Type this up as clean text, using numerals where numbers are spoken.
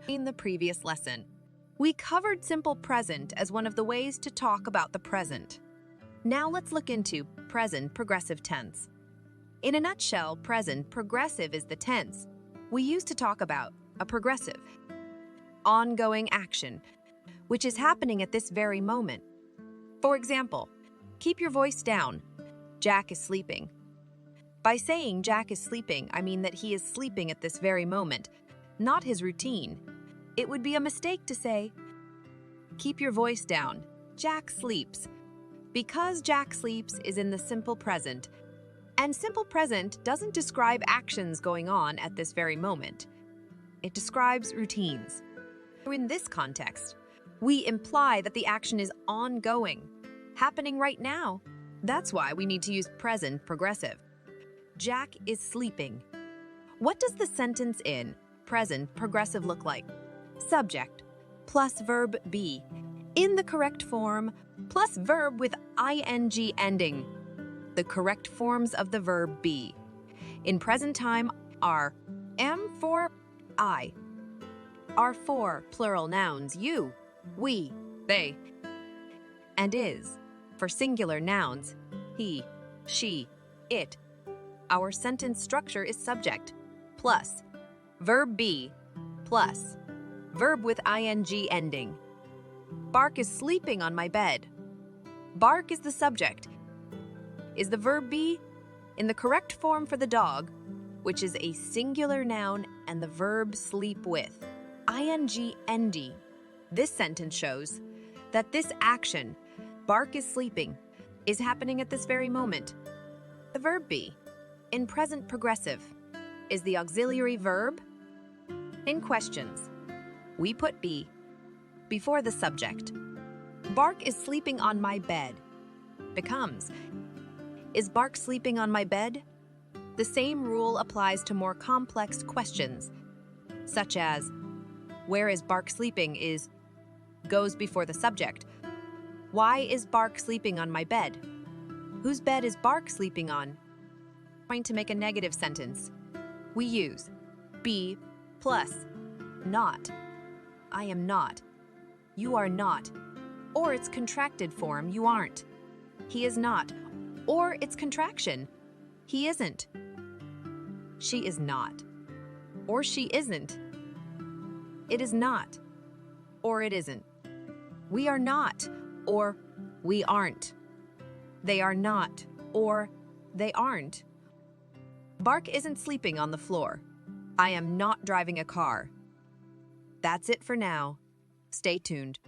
In the previous lesson, we covered simple present as one of the ways to talk about the present. Now let's look into present progressive tense. In a nutshell, present progressive is the tense we use to talk about a progressive, ongoing action, which is happening at this very moment. For example, keep your voice down. Jack is sleeping. By saying Jack is sleeping, I mean that he is sleeping at this very moment, not his routine. It would be a mistake to say, keep your voice down. Jack sleeps. Because Jack sleeps is in the simple present, and simple present doesn't describe actions going on at this very moment. It describes routines. In this context, we imply that the action is ongoing, happening right now. That's why we need to use present progressive. Jack is sleeping. What does the sentence in present progressive look like? Subject plus verb be in the correct form plus verb with ing ending. The correct forms of the verb be in present time are am for I, are for plural nouns you, we, they, and is for singular nouns he, she, it. Our sentence structure is subject plus verb be plus verb with ing ending. Bark is sleeping on my bed. Bark is the subject. Is the verb be in the correct form for the dog, which is a singular noun, and the verb sleep with ing ending. This sentence shows that this action, bark is sleeping, is happening at this very moment. The verb be in present progressive is the auxiliary verb. In questions, we put be before the subject. Bark is sleeping on my bed becomes, is Bark sleeping on my bed? The same rule applies to more complex questions, such as, where is Bark sleeping is goes before the subject. Why is Bark sleeping on my bed? Whose bed is Bark sleeping on? Trying to make a negative sentence, we use be plus not. I am not. You are not. Or its contracted form, you aren't. He is not. Or its contraction, he isn't. She is not. Or she isn't. It is not. Or it isn't. We are not. Or we aren't. They are not. Or they aren't. Bark isn't sleeping on the floor. I am not driving a car. That's it for now. Stay tuned.